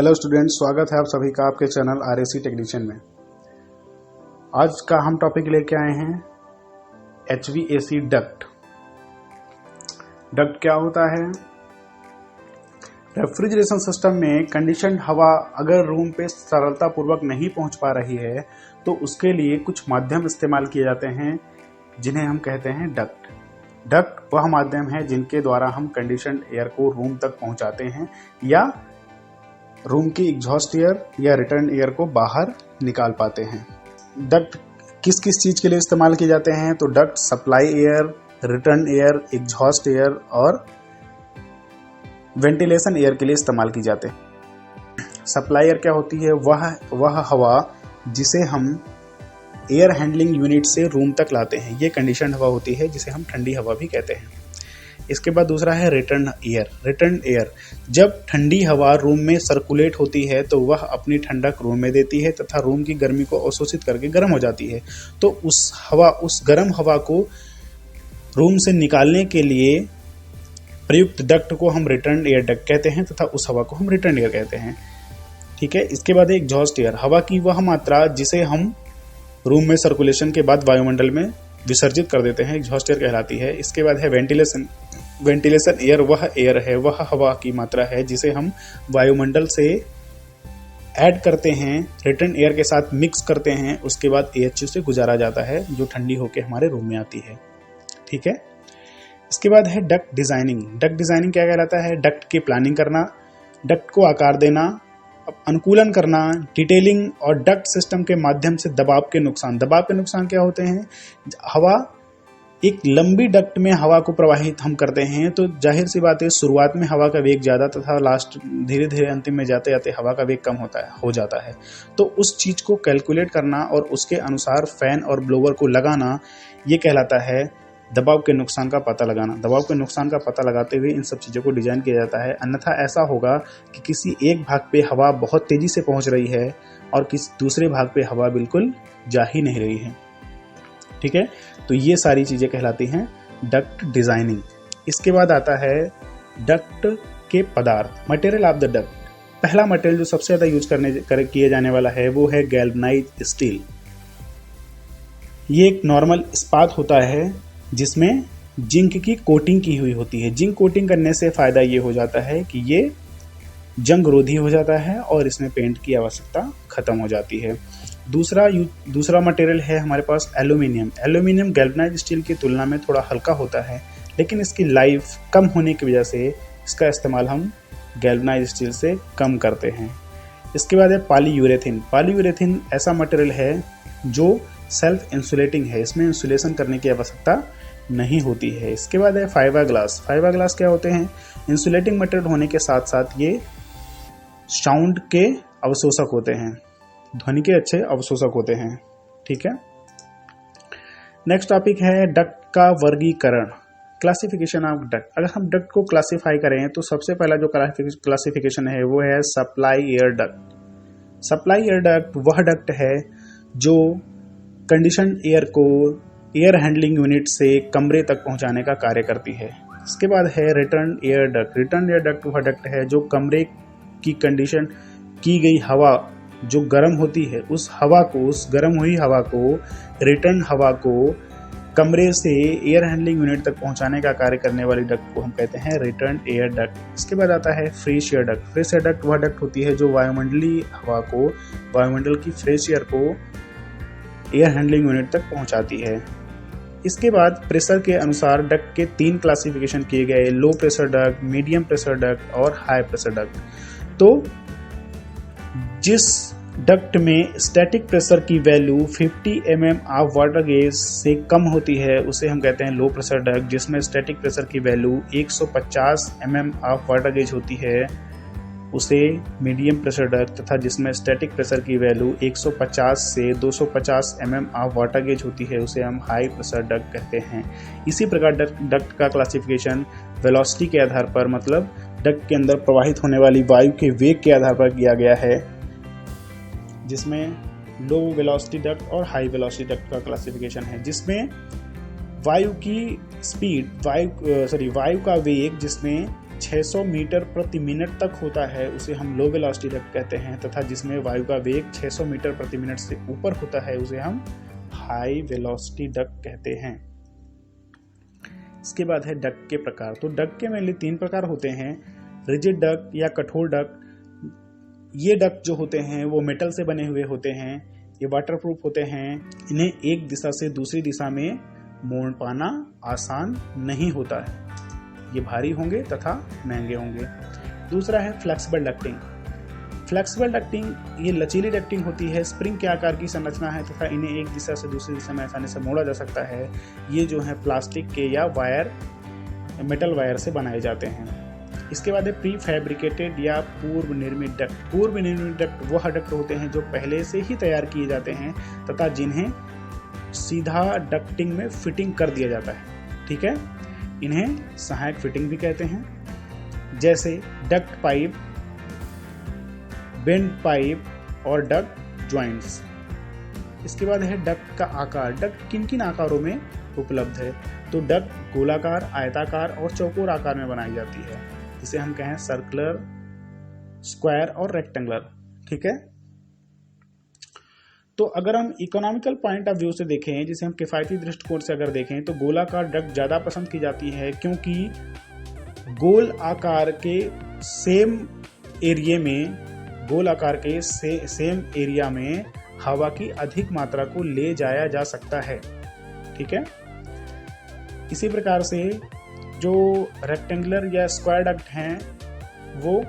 Hello students, स्वागत है आप सभी का आपके चैनल आरएसी टेक्नीशियन में। आज का हम टॉपिक लेके आए हैं एचवीएसी डक्ट। डक्ट क्या होता है? रेफ्रिजरेशन सिस्टम में कंडीशनड हवा अगर रूम पे सरलतापूर्वक नहीं पहुंच पा रही है तो उसके लिए कुछ माध्यम इस्तेमाल किए जाते हैं जिन्हें हम कहते हैं डक्ट। डक्ट वह माध्यम है जिनके द्वारा हम कंडीशनड एयर को रूम तक पहुंचाते हैं या रूम की एग्जॉस्ट एयर या रिटर्न एयर को बाहर निकाल पाते हैं। डक्ट किस किस चीज के लिए इस्तेमाल किए जाते हैं? तो duct supply air, return air, exhaust air और वेंटिलेशन एयर के लिए इस्तेमाल की जाते हैं। सप्लाई एयर क्या होती है? वह हवा जिसे हम एयर हैंडलिंग यूनिट से रूम तक लाते हैं, ये कंडीशनड हवा होती है जिसे हम ठंडी हवा भी कहते हैं। इसके बाद दूसरा है रिटर्न एयर। रिटर्न एयर, जब ठंडी हवा रूम में सर्कुलेट होती है तो वह अपनी ठंडक रूम में देती है तथा रूम की गर्मी को अवशोषित करके गर्म हो जाती है। तो उस गर्म हवा को रूम से निकालने के लिए प्रयुक्त डक्ट को हम रिटर्न एयर डक्ट कहते हैं तथा उस हवा को हम रिटर्न एयर कहते हैं। ठीक है। इसके बाद है एग्जॉस्ट एयर, हवा की वह मात्रा जिसे हम रूम में सर्कुलेशन के बाद वायुमंडल में विसर्जित कर देते हैं, एग्जॉस्ट एयर कहलाती है। इसके बाद है वेंटिलेशन। वेंटिलेशन एयर वह हवा की मात्रा है जिसे हम वायुमंडल से ऐड करते हैं, रिटर्न एयर के साथ मिक्स करते हैं, उसके बाद AHU से गुजारा जाता है जो ठंडी होकर हमारे रूम में आती है। ठीक है। इसके बाद है डक्ट डिजाइनिंग। डक्ट डिजाइनिंग क्या कहलाता है? डक्ट की प्लानिंग करना, डक्ट को आकार देना, अनुकूलन करना, डिटेलिंग और डक्ट सिस्टम के माध्यम से दबाव के नुकसान क्या होते हैं? हवा एक लंबी डक्ट में हवा को प्रवाहित हम करते हैं तो जाहिर सी बात है शुरुआत में हवा का वेग ज़्यादा तथा लास्ट धीरे धीरे अंतिम में जाते जाते हवा का वेग कम हो जाता है। तो उस चीज़ को कैलकुलेट करना और उसके अनुसार फैन और ब्लोवर को लगाना, ये कहलाता है दबाव के नुकसान का पता लगाना। दबाव के नुकसान का पता लगाते हुए इन सब चीज़ों को डिजाइन किया जाता है। अन्यथा ऐसा होगा कि किसी एक भाग पे हवा बहुत तेज़ी से पहुंच रही है और किसी दूसरे भाग पे हवा बिल्कुल जा ही नहीं रही है। ठीक है। तो ये सारी चीज़ें कहलाती हैं डक्ट डिजाइनिंग। इसके बाद आता है डक्ट के पदार्थ, मटेरियल ऑफ द डक्ट। पहला मटेरियल जो सबसे ज़्यादा यूज किया जाने वाला है वो है गैल्वनाइज्ड स्टील। ये एक नॉर्मल इस्पात होता है जिसमें जिंक की कोटिंग की हुई होती है। जिंक कोटिंग करने से फ़ायदा ये हो जाता है कि ये जंग रोधी हो जाता है और इसमें पेंट की आवश्यकता खत्म हो जाती है। दूसरा मटेरियल है हमारे पास एल्यूमिनियम। एल्यूमिनियम गैल्वनाइज्ड स्टील की तुलना में थोड़ा हल्का होता है, लेकिन इसकी लाइफ कम होने की वजह से इसका इस्तेमाल हम गैल्वनाइज्ड स्टील से कम करते हैं। इसके बाद है पॉलीयूरेथिन। पॉलीयूरेथिन ऐसा मटेरियल है जो सेल्फ इंसुलेटिंग है, इसमें इंसुलेशन करने की आवश्यकता नहीं होती है। इसके बाद है फाइबर ग्लास। फाइबर ग्लास क्या होते हैं? इंसुलेटिंग मटेरियल होने के साथ साथ ये साउंड के अवशोषक होते हैं, ध्वनि के अच्छे अवशोषक होते हैं। ठीक है। नेक्स्ट टॉपिक है डक्ट का वर्गीकरण, क्लासिफिकेशन ऑफ डक्ट। अगर हम डक्ट को क्लासिफाई करें तो सबसे पहला जो क्लासिफिकेशन है वो है supply air duct. Supply air duct वह डक्ट है जो कंडीशनड एयर को एयर हैंडलिंग यूनिट से कमरे तक पहुंचाने का कार्य करती है। इसके बाद है return air duct. Return air duct वह डक्ट है जो कमरे की कंडीशन की गई हवा जो गर्म होती है उस गर्म हुई हवा को, रिटर्न हवा को कमरे से एयर हैंडलिंग यूनिट तक पहुंचाने का कार्य करने वाली डक्ट को हम कहते हैं रिटर्न एयर डक्ट। इसके बाद आता है fresh air duct. Fresh air duct वह डक्ट होती है जो वायुमंडलीय हवा को, वायुमंडल की फ्रेश एयर को एयर हैंडलिंग यूनिट तक पहुंचाती है। इसके बाद प्रेशर के अनुसार डक्ट के 3 क्लासिफिकेशन किए गए, low pressure duct, medium pressure duct और हाई प्रेशर डक्ट। तो जिस डक्ट में स्टैटिक प्रेशर की value 50 mm of water gauge से कम होती है उसे हम कहते हैं लो प्रेशर डक्ट। जिसमें स्टैटिक प्रेशर की value 150 mm of water gauge होती है उसे मीडियम प्रेशर डक्ट, तथा जिसमें स्टैटिक प्रेशर की वैल्यू 150 से 250 mm ऑफ वाटर गेज होती है उसे हम हाई प्रेशर डक्ट कहते हैं। इसी प्रकार डक्ट का क्लासिफिकेशन वेलोसिटी के आधार पर, मतलब डक्ट के अंदर प्रवाहित होने वाली वायु के वेग के आधार पर किया गया है, जिसमें लो वेलोसिटी डक्ट और हाई वेलोसिटी डक्ट का क्लासिफिकेशन है। जिसमें वायु की स्पीड, वायु का वेग जिसमें 600 मीटर प्रति मिनट तक होता है उसे हम लो वेलोसिटी डक्ट कहते हैं, तथा जिसमें वायु का वेग 600 मीटर प्रति मिनट से ऊपर होता है उसे हम हाई वेलोसिटी डक्ट कहते हैं। इसके बाद है डक्ट के प्रकार। तो डक्ट के मेनली 3 प्रकार होते हैं, रिजिड डक्ट या कठोर डक्ट। ये डक्ट जो होते हैं वो मेटल से बने हुए होते हैं, ये वाटरप्रूफ होते हैं, इन्हें एक दिशा से दूसरी दिशा में मोड़ पाना आसान नहीं होता है, ये भारी होंगे तथा महंगे होंगे। दूसरा है फ्लेक्सिबल डक्टिंग। फ्लेक्सिबल डक्टिंग ये लचीली डक्टिंग होती है, स्प्रिंग के आकार की संरचना है तथा इन्हें एक दिशा से दूसरी दिशा में आसानी से मोड़ा जा सकता है। ये जो है प्लास्टिक के या मेटल वायर से बनाए जाते हैं। इसके बाद है प्री फैब्रिकेटेड या पूर्व निर्मित डक्ट। पूर्व निर्मित डक्ट वह डक्ट होते हैं जो पहले से ही तैयार किए जाते हैं तथा जिन्हें सीधा डक्टिंग में फिटिंग कर दिया जाता है। ठीक है, इन्हें सहायक फिटिंग भी कहते हैं, जैसे डक्ट पाइप, बेंड पाइप और डक्ट जॉइंट्स। इसके बाद है डक्ट का आकार। डक्ट किन किन आकारों में उपलब्ध है? तो डक्ट गोलाकार, आयताकार और चौकोर आकार में बनाई जाती है, जिसे हम कहें सर्कुलर, स्क्वायर और रेक्टेंगुलर। ठीक है, तो अगर हम इकोनॉमिकल पॉइंट ऑफ व्यू से देखें, जिसे हम किफायती दृष्टिकोण से अगर देखें, तो गोलाकार डक्ट ज़्यादा पसंद की जाती है, क्योंकि गोल आकार के सेम एरिया में हवा की अधिक मात्रा को ले जाया जा सकता है। ठीक है, इसी प्रकार से जो रेक्टेंगुलर या स्क्वायर डक्ट हैं वो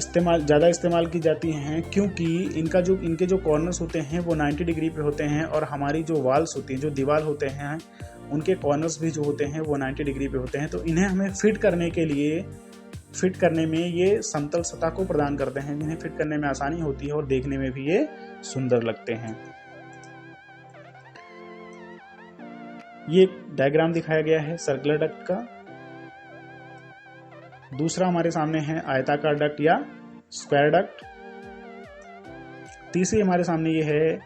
ज़्यादा इस्तेमाल की जाती हैं, क्योंकि इनके जो कॉर्नर्स होते हैं वो 90 डिग्री पे होते हैं और हमारी जो वॉल्स होती हैं, जो दीवार होते हैं, उनके कॉर्नर्स भी जो होते हैं वो 90 डिग्री पे होते हैं। तो इन्हें हमें फिट करने में ये समतल सतह को प्रदान करते हैं, जिन्हें फिट करने में आसानी होती है और देखने में भी ये सुंदर लगते हैं। ये डायग्राम दिखाया गया है सर्कुलर डक्ट का। दूसरा हमारे सामने है आयताकार डक्ट या स्क्वायर डक्ट। तीसरी हमारे सामने ये है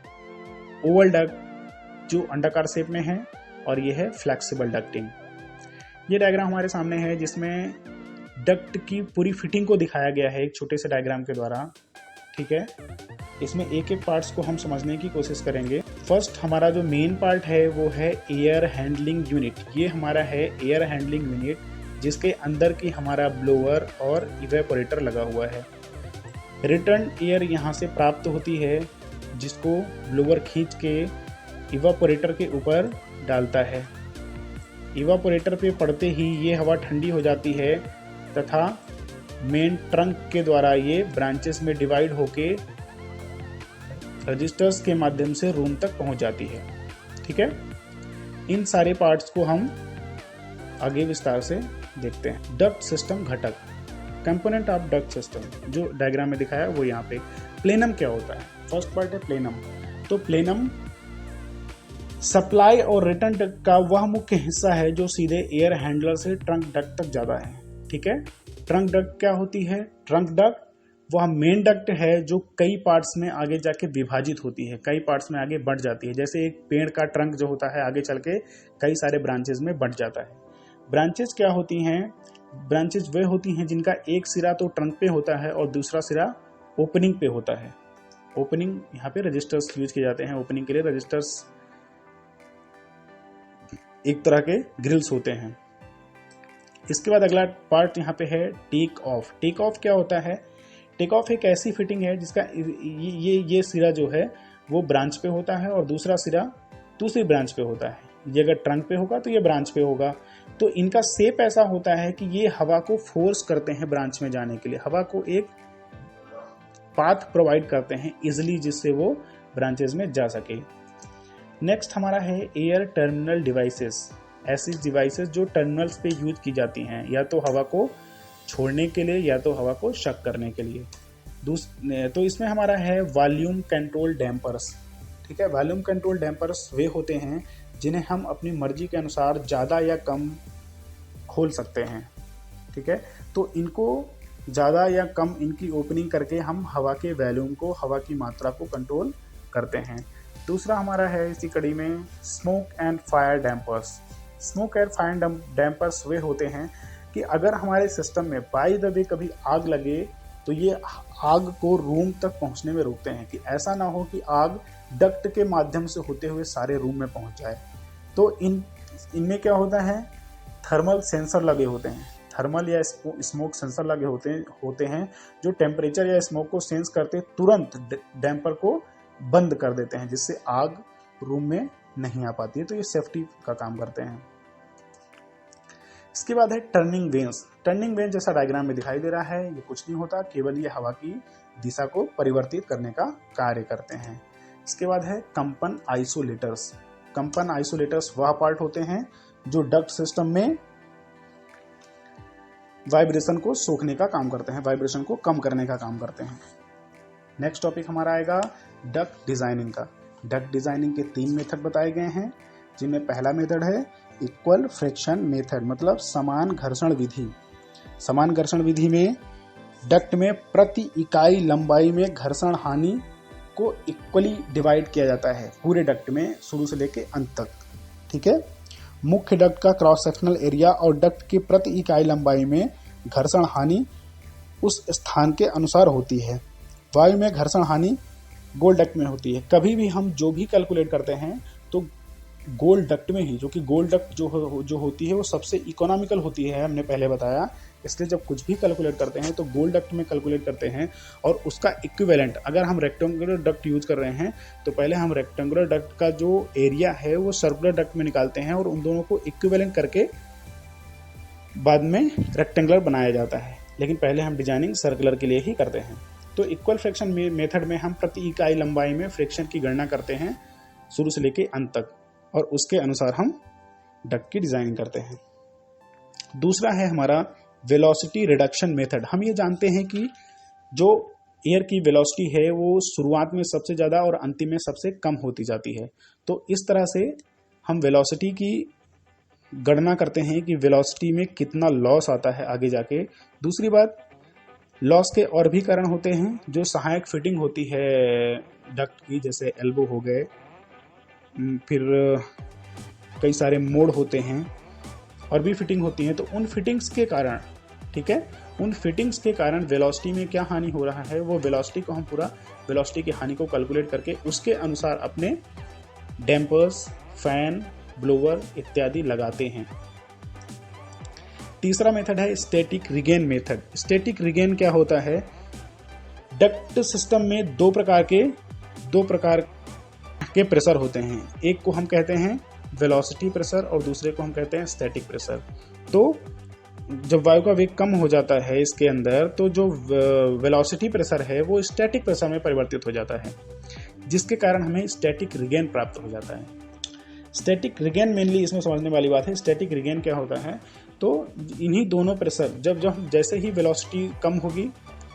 ओवल डक्ट जो अंडाकार शेप में है, और ये है फ्लेक्सिबल डक्टिंग। ये डायग्राम हमारे सामने है जिसमें डक्ट की पूरी फिटिंग को दिखाया गया है एक छोटे से डायग्राम के द्वारा। ठीक है, इसमें एक एक पार्ट्स को हम समझने की कोशिश करेंगे। फर्स्ट हमारा जो मेन पार्ट है वो है एयर हैंडलिंग यूनिट। ये हमारा है एयर हैंडलिंग यूनिट, जिसके अंदर की हमारा ब्लोअर और इवेपोरेटर लगा हुआ है। रिटर्न एयर यहाँ से प्राप्त होती है, जिसको ब्लोअर खींच के इवेपोरेटर के ऊपर डालता है। इवेपोरेटर पे पड़ते ही ये हवा ठंडी हो जाती है तथा मेन ट्रंक के द्वारा ये ब्रांचेस में डिवाइड होके रजिस्टर्स के माध्यम से रूम तक पहुंच जाती है। ठीक है, इन सारे पार्ट्स को हम आगे विस्तार से देखते हैं। डक्ट सिस्टम घटक, कंपोनेंट ऑफ डक्ट सिस्टम, जो डायग्राम में दिखाया है वो यहाँ पे। प्लेनम क्या होता है? फर्स्ट पार्ट है प्लेनम। तो प्लेनम सप्लाई और रिटर्न डक्ट का वह मुख्य हिस्सा है जो सीधे एयर हैंडलर से ट्रंक डक्ट तक जाता है। ठीक है, ट्रंक डक्ट क्या होती है? ट्रंक डक्ट वह मेन डक्ट है जो कई पार्ट्स में आगे जाके विभाजित होती है, कई पार्ट्स में आगे बढ़ जाती है। जैसे एक पेड़ का ट्रंक जो होता है आगे चल के कई सारे ब्रांचेस में बढ़ जाता है। ब्रांचेस क्या होती हैं? ब्रांचेस वे होती हैं जिनका एक सिरा तो ट्रंक पे होता है और दूसरा सिरा ओपनिंग पे होता है। ओपनिंग, यहाँ पे रजिस्टर्स यूज किए जाते हैं ओपनिंग के लिए। रजिस्टर्स एक तरह के ग्रिल्स होते हैं। इसके बाद अगला पार्ट यहाँ पे है टेक ऑफ। टेक ऑफ क्या होता है? टेक ऑफ एक ऐसी फिटिंग है जिसका ये सिरा जो है वो ब्रांच पे होता है और दूसरा सिरा दूसरी ब्रांच पे होता है। ये अगर ट्रंक पे होगा तो ये ब्रांच पे होगा। तो इनका शेप ऐसा होता है कि ये हवा को फोर्स करते हैं ब्रांच में जाने के लिए, हवा को एक पाथ प्रोवाइड करते हैं इजिली, जिससे वो ब्रांचेस में जा सके। नेक्स्ट हमारा है एयर टर्मिनल डिवाइसेस। ऐसी डिवाइसेस जो टर्मिनल्स पे यूज की जाती हैं, या तो हवा को छोड़ने के लिए या तो हवा को शक करने के लिए। तो इसमें हमारा है वॉल्यूम कंट्रोल डैम्पर्स। ठीक है, वॉल्यूम कंट्रोल डैम्पर्स वे होते हैं जिन्हें हम अपनी मर्जी के अनुसार ज़्यादा या कम खोल सकते हैं। ठीक है, तो इनको ज़्यादा या कम इनकी ओपनिंग करके हम हवा के वॉल्यूम को, हवा की मात्रा को कंट्रोल करते हैं। दूसरा हमारा है इसी कड़ी में smoke and fire dampers. Smoke and fire dampers वे होते हैं कि अगर हमारे सिस्टम में बाय द वे कभी आग लगे तो ये आग को रूम तक पहुंचने में रोकते हैं, कि ऐसा ना हो कि आग डक्ट के माध्यम से होते हुए सारे रूम में पहुंच जाए। तो इनमें क्या होता है, थर्मल सेंसर लगे होते हैं, थर्मल या स्मोक सेंसर लगे होते हैं जो टेम्परेचर या स्मोक को सेंस करते तुरंत डैम्पर को बंद कर देते हैं, जिससे आग रूम में नहीं आ पाती है। तो ये सेफ्टी का काम करते हैं। इसके बाद है टर्निंग वेन्स। टर्निंग वेन जैसा डायग्राम में दिखाई दे रहा है, ये कुछ नहीं होता, केवल ये हवा की दिशा को परिवर्तित करने का कार्य करते हैं। इसके बाद है कंपन आइसोलेटर्स। कंपन आइसोलेटर्स वह पार्ट होते हैं जो डक्ट सिस्टम में वाइब्रेशन को सोखने का काम करते हैं, वाइब्रेशन को कम करने का काम करते हैं। नेक्स्ट टॉपिक हमारा आएगा डक्ट डिजाइनिंग का। डक्ट डिजाइनिंग के 3 मेथड बताए गए हैं, जिनमें पहला मेथड है इक्वल फ्रिक्शन मेथड, मतलब समान घर्षण विधि। समान घर्षण विधि में डक्ट में प्रति इकाई लंबाई में घर्षण हानि को इक्वली डिवाइड किया जाता है पूरे डक्ट में, शुरू से लेके अंत तक। ठीक है, मुख्य डक्ट का क्रॉस सेक्शनल एरिया और डक्ट की प्रति इकाई लंबाई में घर्षण हानि उस स्थान के अनुसार होती है। वायु में घर्षण हानि गोल डक्ट में होती है। कभी भी हम जो भी कैलकुलेट करते हैं तो गोल डक्ट में ही, जो कि गोल डक्ट जो होती है वो सबसे इकोनॉमिकल होती है, हमने पहले बताया। इसलिए जब कुछ भी कैलकुलेट करते हैं तो गोल डक्ट में कैलकुलेट करते हैं, और उसका इक्विवेलेंट अगर हम रेक्टेंगुलर डक्ट यूज कर रहे हैं तो पहले हम रेक्टेंगुलर डक्ट का जो एरिया है वो सर्कुलर डक्ट में निकालते हैं, और उन दोनों को इक्विवेलेंट करके बाद में रेक्टेंगुलर बनाया जाता है। लेकिन पहले हम डिजाइनिंग सर्कुलर के लिए ही करते हैं। तो इक्वल फ्रिक्शन मेथड में हम प्रति इकाई लंबाई में फ्रिक्शन की गणना करते हैं शुरू से लेके अंत तक, और उसके अनुसार हम डक्ट की डिजाइनिंग करते हैं। दूसरा है हमारा वेलोसिटी रिडक्शन मेथड। हम ये जानते हैं कि जो एयर की वेलोसिटी है वो शुरुआत में सबसे ज़्यादा और अंतिम में सबसे कम होती जाती है। तो इस तरह से हम वेलोसिटी की गणना करते हैं कि वेलोसिटी में कितना लॉस आता है आगे जाके। दूसरी बात, लॉस के और भी कारण होते हैं जो सहायक फिटिंग होती है डक्ट की, जैसे एल्बो हो गए, फिर कई सारे मोड़ होते हैं और भी फिटिंग होती हैं। तो उन फिटिंग्स के कारण, ठीक है, उन फिटिंग्स के कारण वेलोसिटी में क्या हानि हो रहा है, वो वेलोसिटी को हम पूरा वेलोसिटी की हानि को कैलकुलेट करके उसके अनुसार अपने डैम्पर्स, फैन, ब्लोअर इत्यादि लगाते हैं। तीसरा मेथड है static regain method. Static regain क्या होता है, डक्ट सिस्टम में दो प्रकार के प्रेशर होते हैं। एक को हम कहते हैं वेलोसिटी प्रेशर और दूसरे को हम कहते हैं स्टैटिक प्रेशर। तो जब वायु का वेग कम हो जाता है इसके अंदर, तो जो वेलोसिटी प्रेशर है वो स्टैटिक प्रेशर में परिवर्तित हो जाता है, जिसके कारण हमें स्टैटिक रिगेन प्राप्त हो जाता है। स्टैटिक रिगेन मेनली इसमें समझने वाली बात है। स्टैटिक रिगेन क्या होता है, तो इन्हीं दोनों प्रेशर जब जैसे ही वेलोसिटी कम होगी,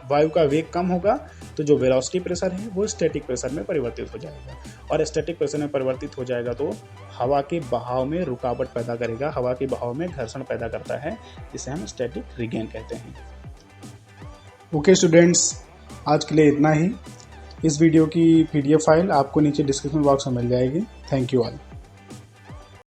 वायु का वेग कम होगा, तो जो वेलोसिटी प्रेशर है वो स्टैटिक प्रेशर में परिवर्तित हो जाएगा, और स्टैटिक प्रेशर में परिवर्तित हो जाएगा तो हवा के बहाव में रुकावट पैदा करेगा, हवा के बहाव में घर्षण पैदा करता है, जिसे हम स्टैटिक रिगेन कहते हैं। ओके स्टूडेंट्स, आज के लिए इतना ही। इस वीडियो की PDF फाइल आपको नीचे डिस्क्रिप्शन बॉक्स में मिल जाएगी। Thank you all.